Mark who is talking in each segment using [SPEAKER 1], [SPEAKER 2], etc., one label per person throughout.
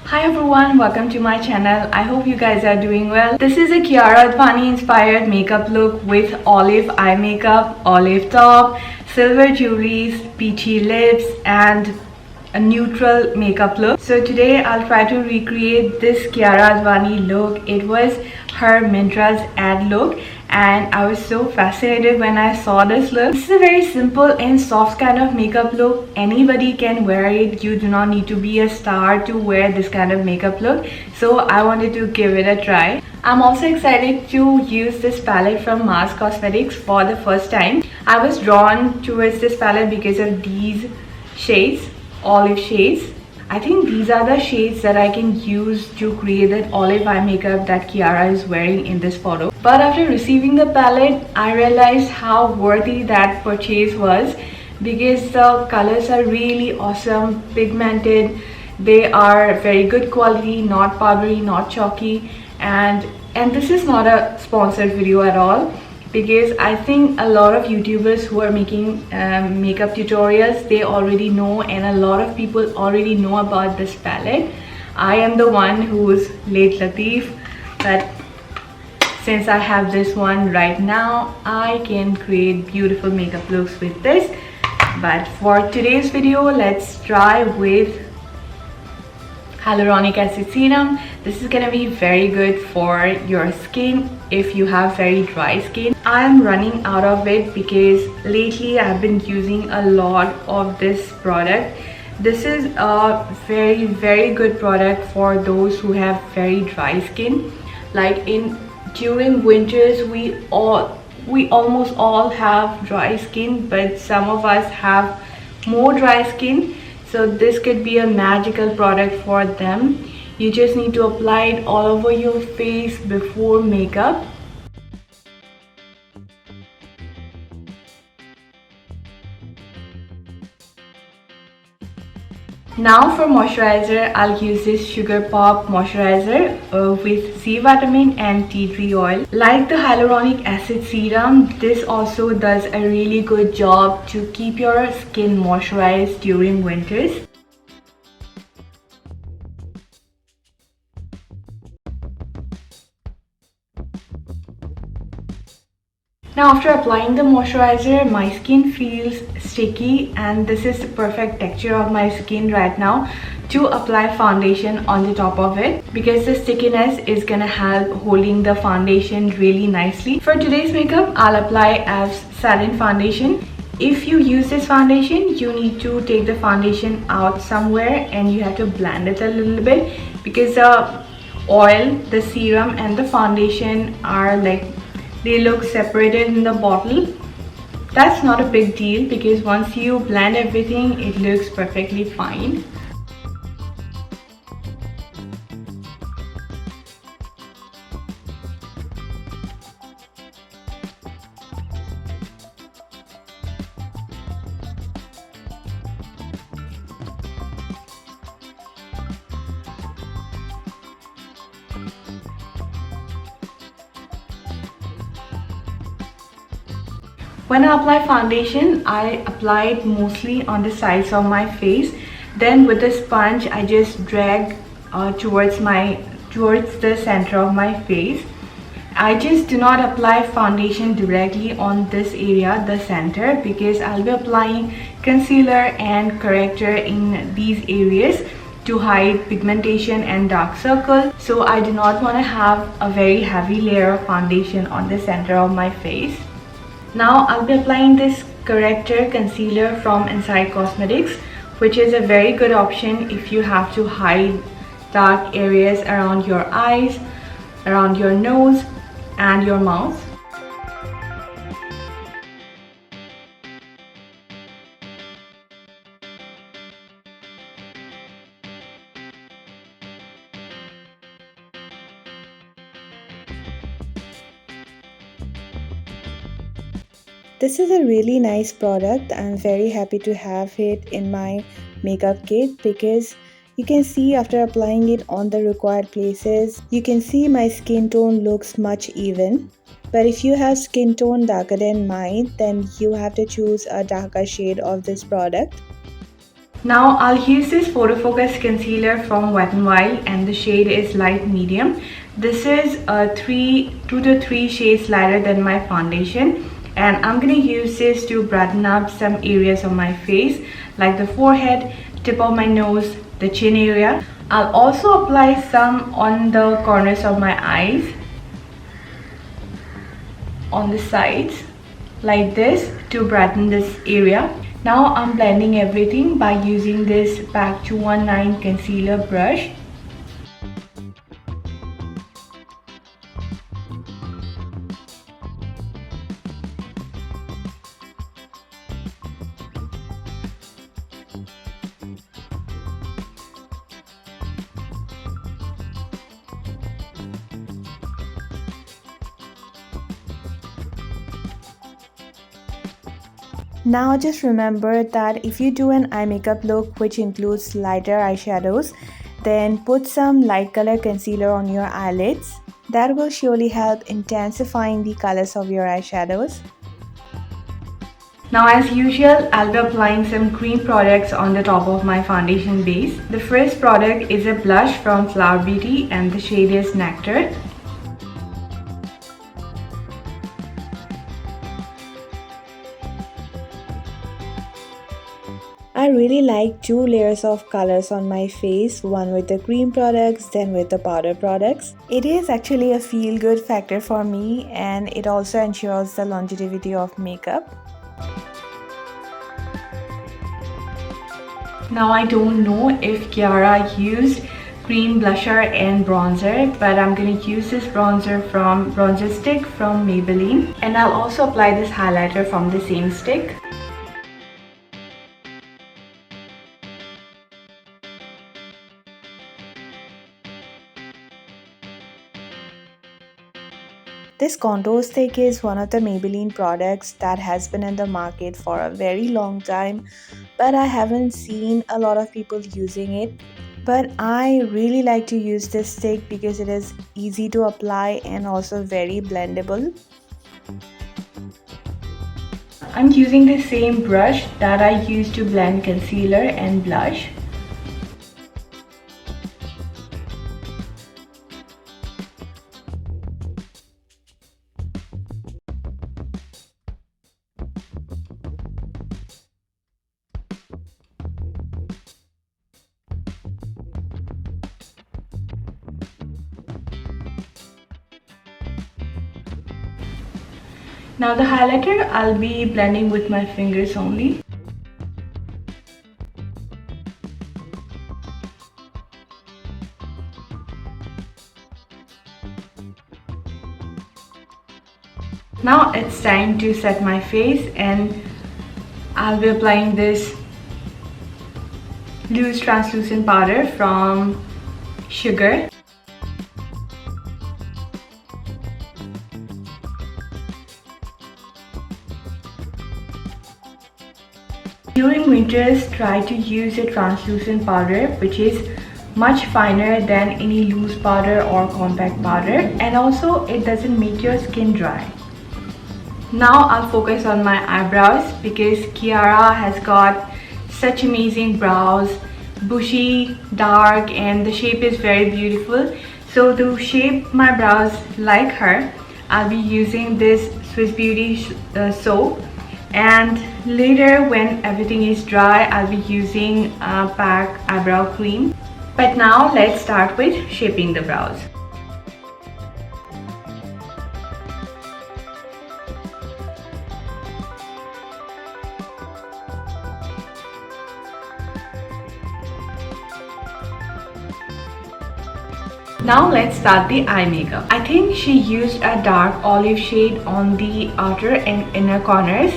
[SPEAKER 1] Hi everyone, welcome to my channel. I hope you guys are doing well. This is a Kiara Advani inspired makeup look with olive eye makeup, olive top, silver jewelries, peachy lips and a neutral makeup look. So today I'll try to recreate this Kiara Advani look. It was her Myntra's ad look and I was so fascinated when I saw this look. This is a very simple and soft kind of makeup look. Anybody can wear it. You do not need to be a star to wear this kind of makeup look. So I wanted to give it a try. I'm also excited to use this palette from Mars Cosmetics for the first time. I was drawn towards this palette because of these shades, olive shades. I think these are the shades that I can use to create that olive eye makeup that Kiara is wearing in this photo. But after receiving the palette, I realized how worthy that purchase was because the colors are really awesome, pigmented. They are very good quality, not powdery, not chalky, and this is not a sponsored video at all, because I think a lot of YouTubers who are making makeup tutorials, they already know, and a lot of people already know about this palette. I am the one who's late Latif, but since I have this one right now, I can create beautiful makeup looks with this. But for today's video, let's try with Hyaluronic acid serum. This is gonna be very good for your skin if you have very dry skin. I am running out of it because lately I've been using a lot of this product. This is a very good product for those who have very dry skin. Like during winters, we almost all have dry skin, but some of us have more dry skin. So this could be a magical product for them. You just need to apply it all over your face before makeup. Now for moisturizer, I'll use this Sugar Pop moisturizer with C vitamin and tea tree oil. Like the hyaluronic acid serum, this also does a really good job to keep your skin moisturized during winters. Now after applying the moisturizer, my skin feels sticky, and this is the perfect texture of my skin right now to apply foundation on the top of it, because the stickiness is gonna help holding the foundation really nicely. For today's makeup, I'll apply e.l.f's Satin foundation. If you use this foundation, you need to take the foundation out somewhere and you have to blend it a little bit, because the oil, the serum and the foundation are they look separated in the bottle. That's not a big deal because once you blend everything, it looks perfectly fine. When I apply foundation, I apply it mostly on the sides of my face. Then with the sponge, I just drag towards the center of my face. I just do not apply foundation directly on this area, the center, because I'll be applying concealer and corrector in these areas to hide pigmentation and dark circles. So I do not want to have a very heavy layer of foundation on the center of my face. Now I'll be applying this corrector concealer from Inside Cosmetics, which is a very good option if you have to hide dark areas around your eyes, around your nose and your mouth.
[SPEAKER 2] This is a really nice product. I'm very happy to have it in my makeup kit because you can see after applying it on the required places, you can see my skin tone looks much even. But if you have skin tone darker than mine, then you have to choose a darker shade of this product.
[SPEAKER 1] Now I'll use this Photo Focus concealer from Wet n Wild and the shade is light medium. This is 2 to 3 shades lighter than my foundation, and I'm gonna use this to brighten up some areas of my face like the forehead, tip of my nose, the chin area. I'll also apply some on the corners of my eyes, on the sides like this to brighten this area. Now I'm blending everything by using this PAC 219 concealer brush.
[SPEAKER 2] Now just remember that if you do an eye makeup look which includes lighter eyeshadows, then put some light color concealer on your eyelids. That will surely help intensifying the colors of your eyeshadows.
[SPEAKER 1] Now as usual, I'll be applying some cream products on the top of my foundation base. The first product is a blush from Flower Beauty and the shade is Nectar.
[SPEAKER 2] I really like 2 layers of colors on my face, one with the cream products, then with the powder products. It is actually a feel-good factor for me, and it also ensures the longevity of makeup.
[SPEAKER 1] Now I don't know if Kiara used cream blusher and bronzer, but I'm gonna use this bronzer stick from Maybelline, and I'll also apply this highlighter from the same stick.
[SPEAKER 2] This contour stick is one of the Maybelline products that has been in the market for a very long time, but I haven't seen a lot of people using it. But I really like to use this stick because it is easy to apply and also very blendable.
[SPEAKER 1] I'm using the same brush that I used to blend concealer and blush. Now the highlighter I'll be blending with my fingers only. Now it's time to set my face, and I'll be applying this loose translucent powder from Sugar. During winters, try to use a translucent powder which is much finer than any loose powder or compact powder, and also it doesn't make your skin dry. Now I'll focus on my eyebrows because Kiara has got such amazing brows, bushy, dark, and the shape is very beautiful. So to shape my brows like her, I'll be using this Swiss Beauty soap. And later when everything is dry, I'll be using PAC eyebrow cream. But now let's start with shaping the brows. Now let's start the eye makeup. I think she used a dark olive shade on the outer and inner corners,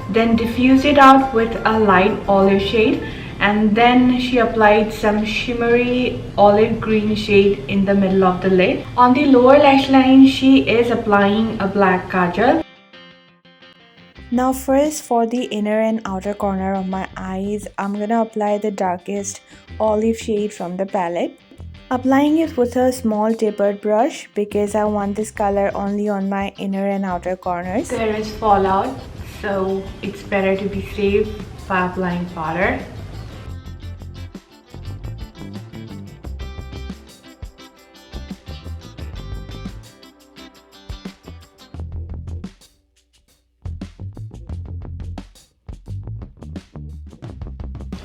[SPEAKER 1] then diffused it out with a light olive shade, and then she applied some shimmery olive green shade in the middle of the lid. On the lower lash line, she is applying a black kajal.
[SPEAKER 2] Now first, for the inner and outer corner of my eyes, I'm gonna apply the darkest olive shade from the palette. Applying it with a small tapered brush because I want this color only on my inner and outer corners.
[SPEAKER 1] There is fallout, so it's better to be safe by applying powder.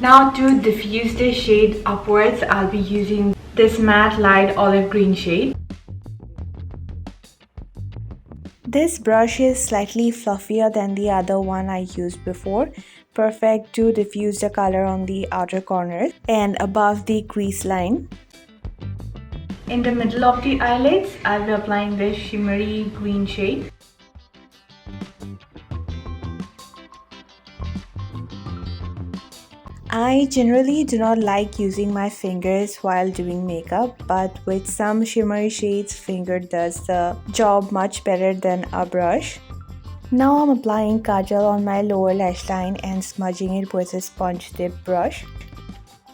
[SPEAKER 1] Now to diffuse the shade upwards, I'll be using this matte light olive green shade.
[SPEAKER 2] This brush is slightly fluffier than the other one I used before, perfect to diffuse the color on the outer corners and above the crease line.
[SPEAKER 1] In the middle of the eyelids, I'll be applying this shimmery green shade.
[SPEAKER 2] I generally do not like using my fingers while doing makeup, but with some shimmery shades, finger does the job much better than a brush. Now I'm applying kajal on my lower lash line and smudging it with a sponge tip brush.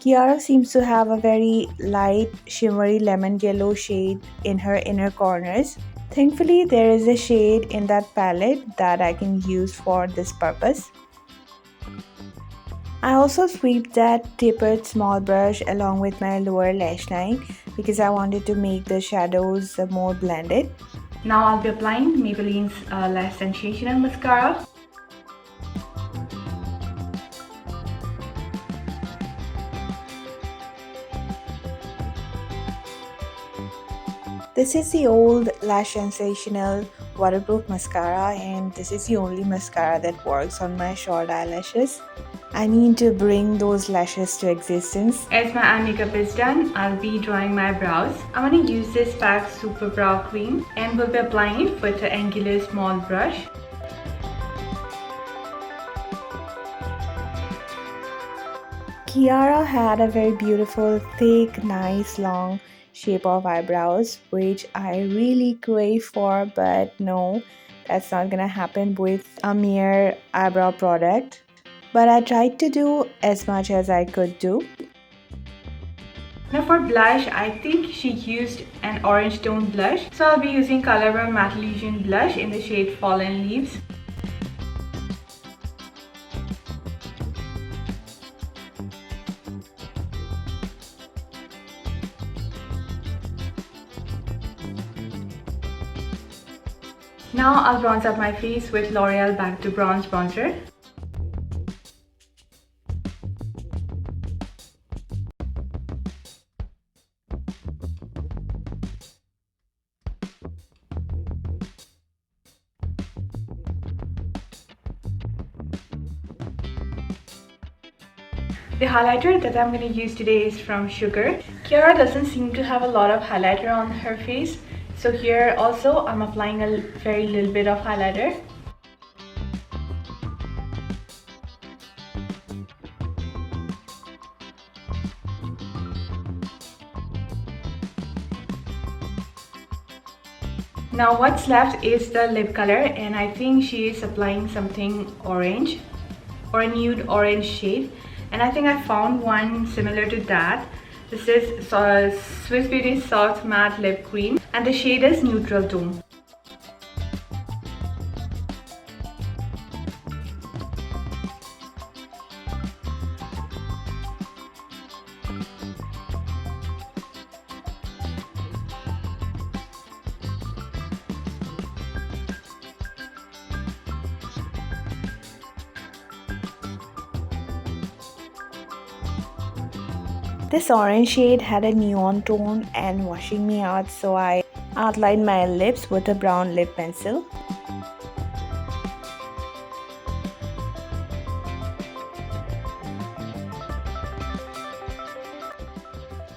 [SPEAKER 2] Kiara seems to have a very light shimmery lemon yellow shade in her inner corners. Thankfully, there is a shade in that palette that I can use for this purpose. I also sweep that tapered small brush along with my lower lash line because I wanted to make the shadows more blended.
[SPEAKER 1] Now I'll be applying Maybelline's Lash Sensational Mascara.
[SPEAKER 2] This is the old Lash Sensational waterproof mascara, and this is the only mascara that works on my short eyelashes. I need to bring those lashes to existence.
[SPEAKER 1] As my eye makeup is done, I'll be drawing my brows. I'm going to use this PAC Super Brow Cream and will be applying it with an angular small brush.
[SPEAKER 2] Kiara had a very beautiful, thick, nice, long shape of eyebrows, which I really crave for, but no, that's not gonna happen with a mere eyebrow product. But I tried to do as much as I could do.
[SPEAKER 1] Now for blush, I think she used an orange tone blush. So I'll be using ColourPop Matte Illusion blush in the shade Fallen Leaves. Now I'll bronze up my face with L'Oreal Back to Bronze Bronzer. The highlighter that I'm going to use today is from Sugar. Kiara doesn't seem to have a lot of highlighter on her face. So here also I'm applying a very little bit of highlighter. Now what's left is the lip color, and I think she is applying something orange or a nude orange shade, and I think I found one similar to that. This is Swiss Beauty's Soft Matte Lip Cream and the shade is Neutral Tone.
[SPEAKER 2] This orange shade had a neon tone and washing me out, so I outlined my lips with a brown lip pencil.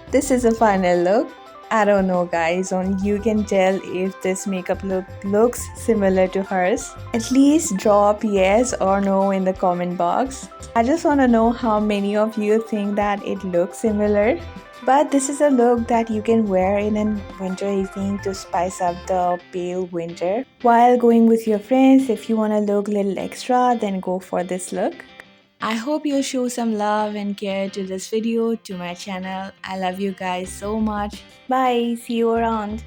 [SPEAKER 2] This is a final look. I don't know guys, only you can tell if this makeup look looks similar to hers. At least drop yes or no in the comment box. I just want to know how many of you think that it looks similar. But this is a look that you can wear in a winter evening to spice up the pale winter. While going with your friends, if you want to look a little extra, then go for this look. I hope you'll show some love and care to this video, to my channel. I love you guys so much. Bye. See you around.